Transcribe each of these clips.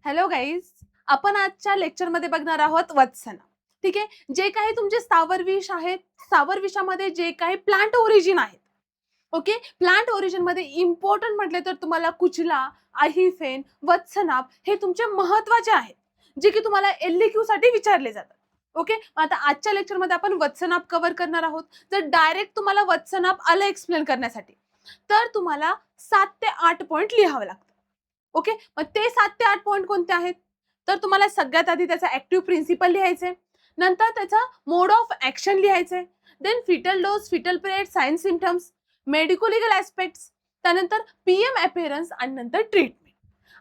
Hello guys, आपण आजच्या लेक्चरमध्ये बघणार आहोत वत्सना. ठीक आहे. जे काही तुमचे स्थावर विष आहेत, स्थावर विषामध्ये जे काही प्लांट ओरिजिन आहेत, ओके, प्लांट ओरिजिन मध्ये इम्पॉर्टंट म्हटले तर तुम्हाला कुचला, आहिफेन, वत्सनाप हे तुमचे महत्वाचे आहेत, जे की तुम्हाला एलक्यू साठी विचारले जातात. ओके, आता आजच्या लेक्चरमध्ये आपण वत्सनाप कव्हर करणार आहोत. जर डायरेक्ट तुम्हाला वत्सनाप आलं एक्सप्लेन करण्यासाठी तर तुम्हाला 7 ते 8 पॉइंट लिहावं लागतं. ओके, मग ते 7 ते 8 पॉइंट कोणते आहेत? तर तुम्हाला सगळ्यात आधी त्याचा ऍक्टिव्ह प्रिन्सिपल लिहायचे, नंतर त्याचा मोड ऑफ ऍक्शन लिहायचे, then fatal dose, fatal period, sign symptoms, medico legal aspects, त्यानंतर पीएम अपीअरन्स आणि नंतर ट्रीटमेंट.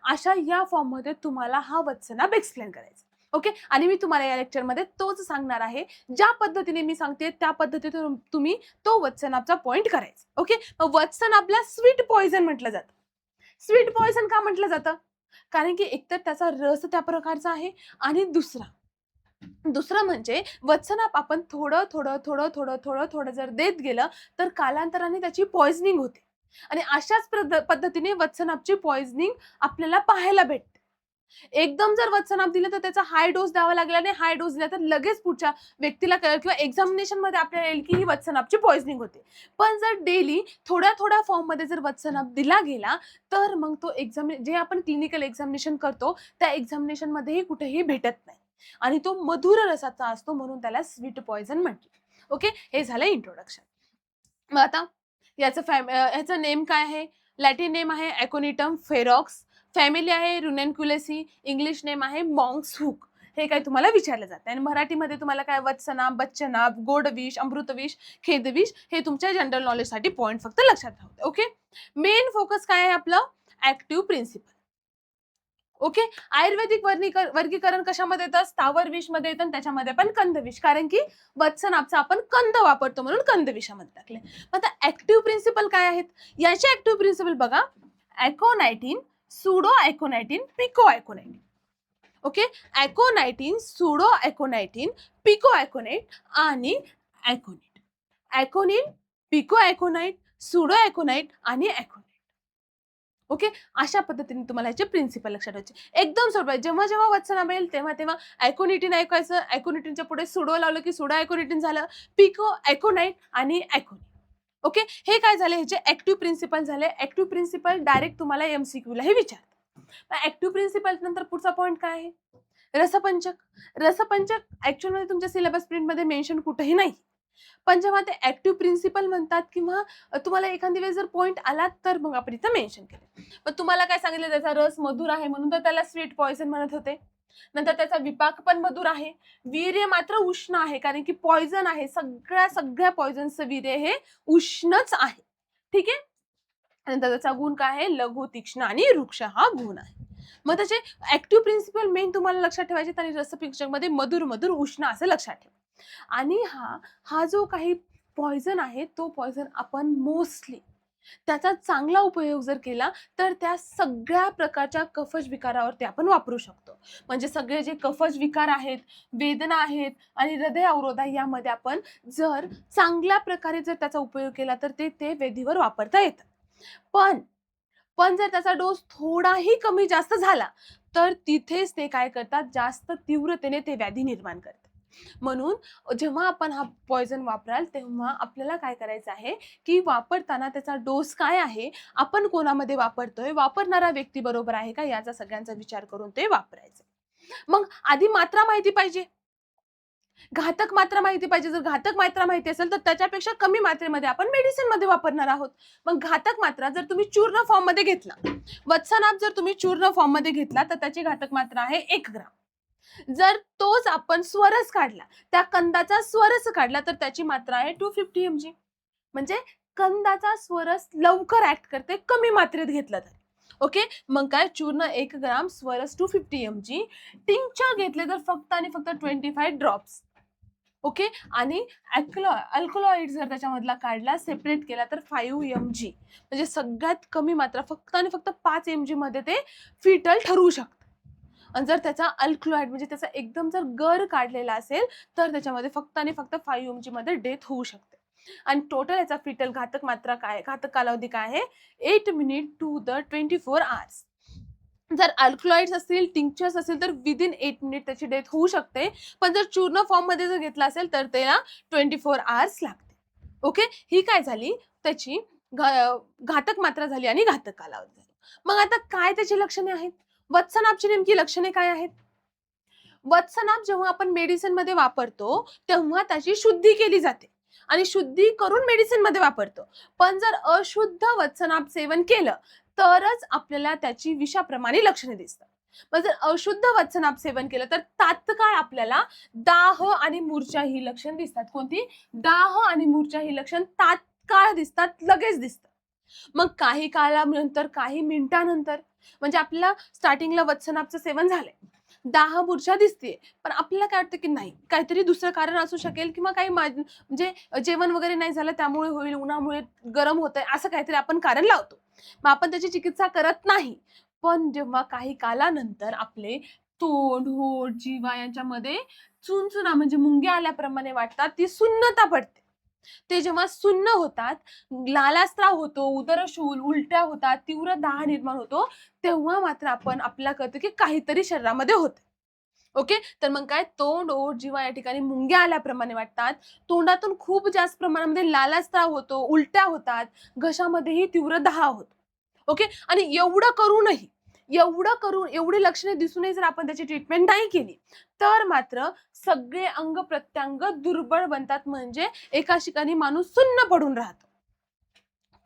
अशा या फॉर्म मध्ये तुम्हाला हा वत्सनाप एक्सप्लेन करायचा. ओके, आणि मी तुम्हाला या लेक्चरमध्ये तोच सांगणार आहे. ज्या पद्धतीने मी सांगते त्या पद्धतीने तुम्ही तो वत्सनापचा पॉइंट करायचा. ओके, वत्सनापला स्वीट पॉइझन म्हटलं जातं. स्वीट पॉइझन का म्हटलं जातं? कारण की एकतर त्याचा रस त्या प्रकारचा आहे, आणि दुसरं म्हणजे वत्सनाप आपण थोडं थोडं थोडं थोडं थोडं थोडं जर देत गेलं तर कालांतराने त्याची पॉइझनिंग होते, आणि अशाच पद्धतीने वत्सनापची पॉइझनिंग आपल्याला पाहायला भेटते. एकदम जर वत्सनाप दिलं तर त्याचा हाय डोस द्यावा लागला, आणि हाय डोस दिला तर लगेच पुढच्या व्यक्तीला कळेल किंवा एक्झामिनेशन मध्ये आपल्याला येईल की ही वत्सनापची पॉइझनिंग होते. पण जर डेली थोड्या थोड्या फॉर्म मध्ये जर वत्सनाप दिला गेला तर मग तो जे आपण क्लिनिकल एक्झामिनेशन करतो त्या एक्झामिनेशन मध्येही कुठेही भेटत नाही, आणि तो मधुर रसाचा असतो, म्हणून त्याला स्वीट पॉइझन म्हणतात. ओके, हे झालं इंट्रोडक्शन. मग आता याचं नेम काय आहे? लॅटिन नेम आहे ॲकोनिटम फेरॉक्स, फॅमिली आहे रुनेनक्युलेसी, इंग्लिश नेम आहे मॉन्क्स हुक. हे काय तुम्हाला विचारलं जातं, आणि मराठीमध्ये तुम्हाला काय वत्सनाप, बच्चनाप, गोडविष, अमृतविष, खेदविष हे तुमच्या जनरल नॉलेजसाठी पॉईंट फक्त लक्षात राहू. ओके, मेन फोकस काय आहे आपलं? Active principal. ओके, आयुर्वेदिक वर्गीकरण कशामध्ये येतं? स्थावर विष मध्ये येतं, त्याच्यामध्ये पण कंदविष, कारण की वत्सनापचा आपण कंद वापरतो म्हणून कंदविषामध्ये टाकले. आता ऍक्टिव्ह प्रिन्सिपल काय आहेत? याचे ऍक्टिव्ह प्रिन्सिपल बघा: aconitine, pseudo aconitine, pico aconitine. Okay, aconitine, pseudo aconitine, pico aconite आणि ॲकोनिट. ॲकोनिन, पिको ॲकोनाइट, सुडो ॲकोनाइट आणि ॲकोनाइट. ओके, अशा पद्धतीने तुम्हाला याचे प्रिन्सिपल लक्षात ठेवायचे. एकदम सोपं. जेव्हा जेव्हा वत्सनाप येईल तेव्हा तेव्हा ॲकोनिटिन ऐकायचं, ॲकोनिटिनच्या पुढे सुडो लावलं की सुडो ॲकोनिटिन झालं, पिको ॲकोनाइट आणि ॲकोनिट. ओके, हे काय झाले? ह्याचे ऍक्टिव्ह प्रिन्सिपल झाले. ऍक्टिव्ह प्रिन्सिपल डायरेक्ट तुम्हाला एमसीक्यू लाही विचारतात. ऍक्टिव्ह प्रिन्सिपल नंतर पुढचा पॉइंट काय आहे? रसपंचक. रसपंचक ऍक्च्युअल मध्ये तुमच्या सिलेबस प्रिंट मध्ये मेन्शन कुठेही नाही, पण जेव्हा ते ऍक्टिव्ह प्रिन्सिपल म्हणतात किंवा तुम्हाला एखादी वेळेस जर पॉइंट आला तर मग आपण इथं मेन्शन केले. पण तुम्हाला काय सांगितलं? त्याचा रस मधुर आहे म्हणून तर त्याला स्वीट पॉइझन म्हणत होते. नंतर त्याचा विपाक पण मधुर आहे. वीर्य मात्र उष्ण आहे, कारण की पॉइझन आहे. सगळ्या पॉइझनचं वीर्य हे उष्णच आहे. ठीक आहे. नंतर त्याचा गुण काय आहे? लघु, तीक्ष्ण आणि वृक्ष हा गुण आहे. मग त्याचे ऍक्टिव्ह प्रिन्सिपल मेन तुम्हाला लक्षात ठेवायचे, आणि रसपिक्षक मध्ये मधुर मधुर उष्ण असं लक्षात ठेवा. आणि हा जो काही पॉइझन आहे तो पॉइझन आपण मोस्टली त्याचा चांगला उपयोग जर केला तर त्या सगळ्या प्रकारच्या कफज विकारावरती आपण वापरू शकतो. म्हणजे सगळे जे कफज विकार आहेत, वेदना आहेत आणि हृदय अवरोध आहे, यामध्ये आपण जर चांगल्या प्रकारे जर त्याचा उपयोग केला तर ते वेदीवर वापरता येतं. पण जर त्याचा डोस थोडाही कमी जास्त झाला तर तिथेच ते काय करतात? जास्त तीव्रतेने ते व्याधी निर्माण करतात. म्हणून जेव्हा आपण हा पॉइझन वापराल तेव्हा आपल्याला काय करायचं आहे की वापरताना त्याचा डोस काय आहे, आपण कोणामध्ये वापरतोय, वापरणारा व्यक्ती बरोबर आहे का, याचा सगळ्यांचा विचार करून ते वापरायचं. मग आधी मात्रा माहिती पाहिजे, घातक मात्रा माहिती पाहिजे. जर घातक मात्रा माहिती असेल तर त्याच्यापेक्षा कमी मात्रेमध्ये आपण मेडिसिन मध्ये वापरणार आहोत. मग घातक मात्रा जर तुम्ही चूर्ण फॉर्म मध्ये घेतला, वत्सनाप जर तुम्ही चूर्ण फॉर्म मध्ये घेतला तर त्याची घातक मात्रा आहे 1 ग्राम. जर तोच आपण स्वरस काढला, त्या कंदाचा स्वरस काढला तर त्याची मात्रा आहे 250 mg. म्हणजे कंदाचा स्वरस लवकर ऍक्ट करते कमी मात्रेत घेतला तर. ओके, मग काय? चूर्ण 1 ग्राम, स्वरस 250 mg, टिंक्चर घेतले तर फक्त आणि फक्त 25 ड्रॉप्स. ओके, आणि अल्कलॉइड जर त्याच्यामधला काढला, सेपरेट केला तर 5 mg. म्हणजे सगळ्यात कमी मात्रा फक्त आणि फक्त 5 mg मध्ये ते फिटल ठरवू शकतं. आणि जर त्याचा अल्कलॉइड म्हणजे त्याचा एकदम जर गर काढलेला असेल तर त्याच्यामध्ये फक्त आणि फक्त 5 mg मध्ये डेथ होऊ शकते. आणि टोटल याचा फिटल घातक मात्रा काय, घातक कालावधी काय आहे? 8 मिनिट टू द 24 hours. जर अल्कलॉइड्स असतील, टिंक्चर्स असतील तर विदिन 8 मिनिट त्याची डेथ होऊ शकते. पण जर चूर्ण फॉर्ममध्ये जर घेतला असेल तर त्याला 24 आवर्स लागते. ओके, ही काय झाली त्याची घातक मात्रा झाली आणि घातक कालावधी झाली. मग आता काय त्याची लक्षणे आहेत? वत्सनापची नेमकी लक्षणे काय आहेत? वत्सनाप जेव्हा आपण मेडिसिन मध्ये वापरतो तेव्हा त्याची शुद्धी केली जाते आणि शुद्धी करून मेडिसिन मध्ये वापरतो. पण जर अशुद्ध वत्सनाप सेवन केलं तरच आपल्याला त्याची विषाप्रमाणे लक्षणे दिसतात. मग जर अशुद्ध वत्सनाप सेवन केलं तर तात्काळ आपल्याला दाह आणि मूर्छा ही लक्षण दिसतात. कोणती? दाह आणि मूर्छा ही लक्षण तात्काळ दिसतात, लगेच दिसतात. मग काही काळानंतर, काही मिनिटानंतर, म्हणजे आपल्याला स्टार्टिंगला वत्सनापचं सेवन झालंय, दाह मूर्छा दिसतेय, पण आपल्याला काय वाटतं की नाही काहीतरी दुसरं कारण असू शकेल किंवा काही म्हणजे जेवण वगैरे नाही झालं त्यामुळे होईल, उन्हामुळे गरम होतंय, असं काहीतरी आपण कारण लावतो. मग आपण त्याची चिकित्सा करत नाही. पण जेव्हा काही कालानंतर आपले तोंड, होठ, जिव्हा यांच्यामध्ये चुनचुना म्हणजे मुंग्या आल्याप्रमाणे वाटतात, ती सुन्नता पडते. ते जेव्हा सुन्न होतात, लालास्राव होतो, उदरशूल, उलट्या होतात, तीव्र दाह निर्माण होतो, तेव्हा मात्र आपल्याला कळतं की काहीतरी शरीरामध्ये होतं. ओके, तर मग काय तोंड, ओठ, जिव्हा या ठिकाणी मुंग्या आल्याप्रमाणे वाटतात, तोंडातून खूप जास्त प्रमाणामध्ये लालास्राव होतो, उलट्या होतात, घशामध्येही तीव्र दाह होतो. ओके, आणि एवढी लक्षणे दिसूनही जर आपण त्याची ट्रीटमेंट नाही केली तर मात्र सगळे अंग प्रत्यंग दुर्बळ बनतात, म्हणजे एका ठिकाणी माणूस सुन्न पडून राहतो.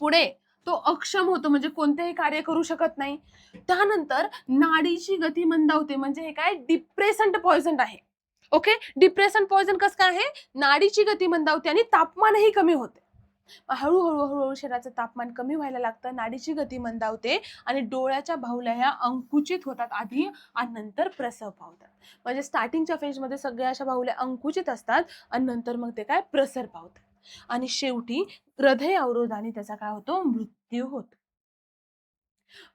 पुढे तो अक्षम होतो, म्हणजे कोणतेही कार्य करू शकत नाही. त्यानंतर नाडीची गती मंदावते, म्हणजे हे काय डिप्रेसंट पॉइझन आहे. ओके, डिप्रेसंट पॉइझन कसं काय आहे? नाडीची गती मंदावते आणि तापमानही कमी होते. हळूहळू शरीराचं तापमान कमी व्हायला लागतं, नाडीची गती मंदावते आणि डोळ्याच्या बाहुल्या ह्या अंकुचित होतात आधी आणि नंतर प्रसव पावतात. म्हणजे स्टार्टिंगच्या फेजमध्ये सगळ्या अशा बाहुल्या अंकुचित असतात आणि नंतर मग ते काय प्रसर पावतात आणि शेवटी हृदय अवरोधाने त्याचा काय होतो? मृत्यू होतो.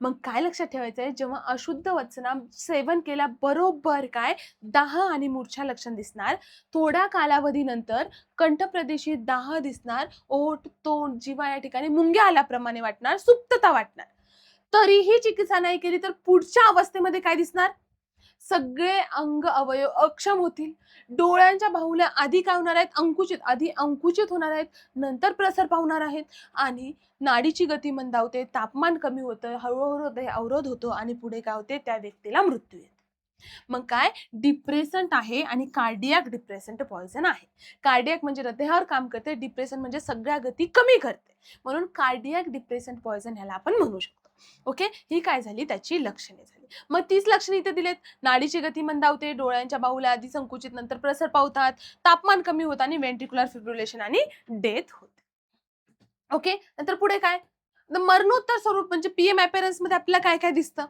मग काय लक्षात ठेवायचंय, जेव्हा अशुद्ध वचना सेवन केल्याबरोबर काय दाह आणि मूर्छा लक्षण दिसणार, थोड्या कालावधीनंतर कंठप्रदेशी दाह दिसणार, ओठ, तोंड, जिव्हा या ठिकाणी मुंग्या आल्याप्रमाणे वाटणार, सुप्तता वाटणार. तरीही चिकित्सा नाही केली तर पुढच्या अवस्थेमध्ये काय दिसणार? सगळे अंग अवयव अक्षम होतील. डोळ्यांच्या बाहुल्या आधी काय होणार आहेत? आधी अंकुचित होणार आहेत, नंतर प्रसर पावणार आहेत आणि नाडीची गती मंदावते, तापमान कमी होतं, हळूहळू हृदय अवरोध होतो आणि पुढे काय होते? त्या व्यक्तीला मृत्यू येतो. मग काय डिप्रेसंट आहे आणि कार्डियाक डिप्रेसंट पॉइझन आहे. कार्डियाक म्हणजे हृदयावर काम करते, डिप्रेशन म्हणजे सगळ्या गती कमी करते, म्हणून कार्डियाक डिप्रेसंट पॉइझन ह्याला आपण म्हणू शकतो. ओके, ही काय झाली? त्याची लक्षणे झाली. मग तीच लक्षणे इथे दिलेत. नाडीची गती मंदावते, डोळ्यांच्या बाहुल्या आधी संकुचित नंतर प्रसर पावतात, तापमान कमी होतं आणि व्हेंट्रिक्युलर फिब्रिलेशन आणि डेथ होते. ओके, नंतर पुढे काय? मरणोत्तर स्वरूप म्हणजे पीएम अपीअरन्स मध्ये आपल्याला काय काय दिसतं?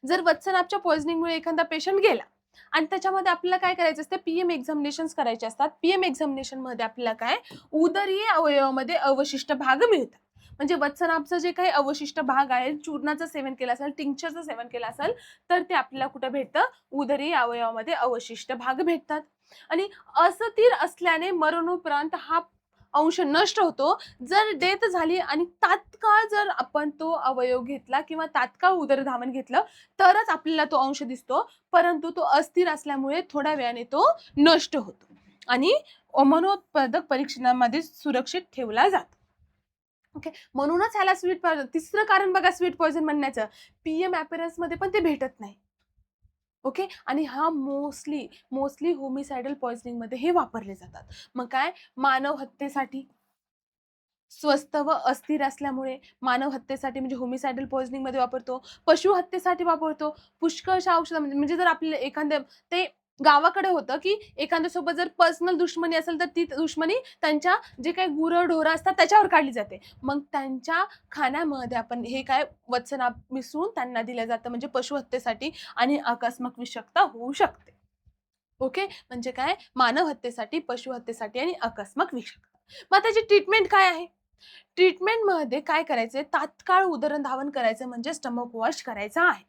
जर वत्सनापच्या पॉइझनिंगमुळे एखादा पेशंट गेला आणि त्याच्यामध्ये आपल्याला काय करायचं असतं? पीएम एक्झामिनेशन करायचे असतात. पीएम एक्झामिनेशन मध्ये आपल्याला काय उदरीय अवयवामध्ये अवशिष्ट भाग मिळतात. म्हणजे वत्सनापचं जे काही अवशिष्ट भाग आहे, चूर्णाचं सेवन केलं असेल, टिंक्चरचं सेवन केलं असेल तर ते आपल्याला कुठे भेटतं? उदरीय अवयवामध्ये अवशिष्ट भाग भेटतात. आणि अस्थिर असल्याने मरणोपरांत हा अंश नष्ट होतो. जर डेथ झाली आणि तात्काळ जर आपण तो अवयव घेतला किंवा तात्काळ उदरधावन घेतलं तरच आपल्याला तो अंश दिसतो, परंतु तो अस्थिर असल्यामुळे थोड्या वेळाने तो नष्ट होतो आणि मनोत्पादक परीक्षणामध्ये सुरक्षित ठेवला जातो. ओके, म्हणूनच ह्याला स्वीट पॉइझन. तिसरं कारण बघा स्वीट पॉइझन म्हणण्याचं, पीएम अपीअरन्स मध्ये पण ते भेटत नाही. ओके, आणि हा मोस्टली होमिसायडल पॉइझनिंग मध्ये हे वापरले जातात. मग काय मानव हत्येसाठी स्वस्त व अस्थिर असल्यामुळे मानव हत्येसाठी म्हणजे होमिसायडल पॉइझनिंग मध्ये वापरतो, पशु हत्येसाठी वापरतो, पुष्कळशा औषधामध्ये म्हणजे जर आपल्याला एखाद्या ते गावाकडे होतं की एखाद्यासोबत जर पर्सनल दुश्मनी असेल तर ती दुश्मनी त्यांच्या जे काही गुरंढोरं असतात त्याच्यावर काढली जाते. मग त्यांच्या खाण्यामध्ये आपण हे काय वत्सना मिसळून त्यांना दिलं जातं, म्हणजे पशु हत्येसाठी आणि आकस्मिक विषाक्तता होऊ शकते. ओके, म्हणजे काय मानव हत्येसाठी, पशु हत्येसाठी आणि आकस्मिक विषाक्तता. मग त्याची ट्रीटमेंट काय आहे? ट्रीटमेंटमध्ये काय करायचंय? तात्काळ उदरधावन करायचं, म्हणजे स्टमक वॉश करायचा आहे.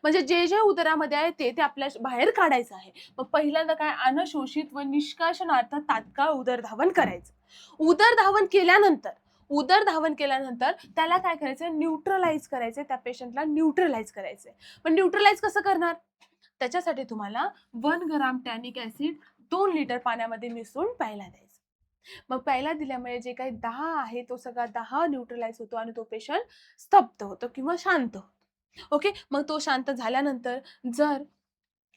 म्हणजे जे जे उदरामध्ये आहे ते आपल्या बाहेर काढायचं आहे. मग पहिल्यांदा काय अनशोषित व निष्काशनार्थ तात्काळ उदरधावन करायचं. उदरधावन केल्यानंतर उदरधावन केल्यानंतर त्याला काय करायचं, न्यूट्रलाइज करायचंय, त्या पेशंटला न्यूट्रलाइज करायचंय. पण न्यूट्रलाइज कसं करणार, त्याच्यासाठी तुम्हाला 1 ग्राम टॅनिक ऍसिड 2 लिटर पाण्यामध्ये मिसळून प्यायला द्यायचं. मग प्यायला दिल्यामुळे जे काही 10 आहे तो सगळा 10 न्यूट्रलाइज होतो आणि तो पेशंट स्तब्ध होतो किंवा शांत होतो. ओके, मग तो शांत झाल्यानंतर जर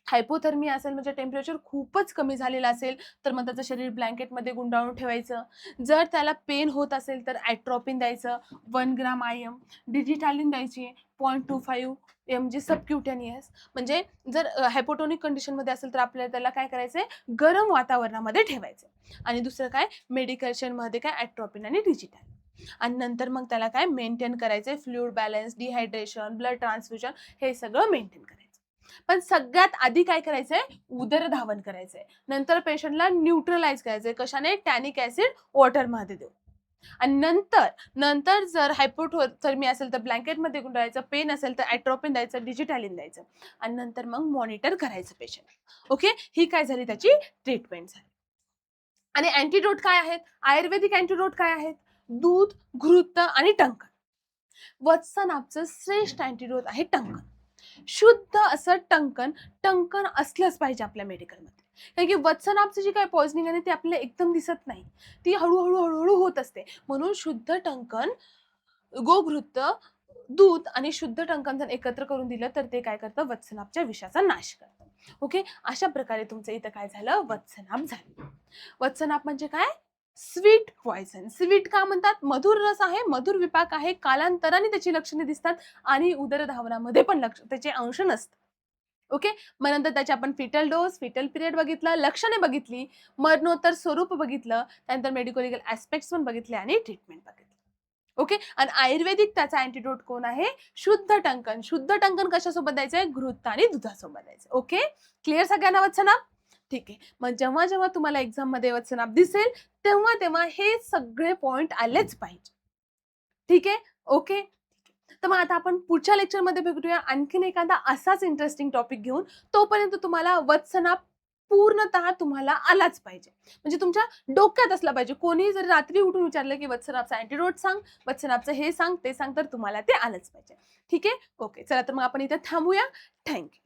हायपोथर्मिया असेल म्हणजे टेम्परेचर खूपच कमी झालेलं असेल तर मग त्याचं शरीर ब्लँकेटमध्ये गुंडाळून ठेवायचं. जर त्याला पेन होत असेल तर ॲट्रोपिन द्यायचं 1 ग्राम IM, डिजिटॅलिन द्यायची 0.25 mg सबक्युटेनियस. म्हणजे जर हायपोटोनिक कंडिशनमध्ये असेल तर आपल्याला त्याला काय करायचंय, गरम वातावरणामध्ये ठेवायचं. आणि दुसरं काय, मेडिकेशनमध्ये काय ॲट्रोपिन आणि डिजिटॅलिन. आणि नंतर मग त्याला काय मेंटेन करायचंय, fluid balance, dehydration, blood transfusion हे सगळं मेंटेन करायचं. पण सगळ्यात आधी काय करायचंय, उदरधावन करायचंय. नंतर पेशंटला न्यूट्रलाइज करायचंय. कशाने, टॅनिक ऍसिड वॉटरमध्ये देऊ. आणि नंतर जर हायपोथर्मिया असेल तर ब्लँकेटमध्ये गुंडाळायचं, पेन असेल तर ॲट्रोपिन द्यायचं, डिजिटॅलिन द्यायचं आणि नंतर मग मॉनिटर करायचं पेशंट. ओके, ही काय झाली त्याची ट्रीटमेंट झाली. आणि अँटीडोट काय आहेत, आयुर्वेदिक अँटीडोट काय आहेत, दूध, घृत आणि टंकन. वत्सनापचं श्रेष्ठ अँटीडोट आहे टंकन. शुद्ध असं टंकन असलंच पाहिजे आपल्या मेडिकलमध्ये. कारण की वत्सनापची जी काय पॉइझनिंग आहे ती आपल्याला एकदम दिसत नाही, ती हळूहळू होत असते. म्हणून शुद्ध टंकन, गोघृत, दूध आणि शुद्ध टंकन जर एकत्र करून दिलं तर ते काय करतं, वत्सनापच्या विषाचा नाश करतं. ओके, अशा प्रकारे तुमचं इथं काय झालं, वत्सनाप झालं. वत्सनाप म्हणजे काय, स्वीट पॉइझन. स्वीट का म्हणतात, मधुर रस आहे, मधुर विपाक आहे, कालांतराने त्याची लक्षणे दिसतात आणि उदरधावनामध्ये पण त्याचे अंश नसतात. ओके, मग नंतर त्याचे आपण फिटल डोस, फिटल पिरियड बघितलं, लक्षणे बघितली, मरणोत्तर स्वरूप बघितलं, त्यानंतर मेडिको लिगल ऍस्पेक्ट्स पण बघितले आणि ट्रीटमेंट बघितली. ओके, आणि आयुर्वेदिक त्याचा अँटीडोट कोण आहे, शुद्ध टंकन. शुद्ध टंकन कशासोबत द्यायचंय, घृत आणि दुधासोबत द्यायचं. ओके, क्लिअर सगळ्यांना वत्सनाप? ठीक आहे. मग जेव्हा जेव्हा तुम्हाला एक्झाम मध्ये वत्सनाप दिसेल तेव्हा तेव्हा हे सगळे पॉइंट आलेच पाहिजे. ठीक आहे, ओके. तर मग आता आपण पुढच्या लेक्चरमध्ये भेटूया आणखीन एखादा असाच इंटरेस्टिंग टॉपिक घेऊन. तोपर्यंत तुम्हाला वत्सनाप पूर्णतः तुम्हाला आलाच पाहिजे, म्हणजे तुमच्या डोक्यात असला पाहिजे. कोणी जर रात्री उठून विचारलं की वत्सनापचा अँटीडोट सांग, वत्सनापचं हे सांग ते सांग, तर तुम्हाला ते आलंच पाहिजे. ठीक आहे, ओके. चला तर मग आपण इथे थांबूया. थँक्यू.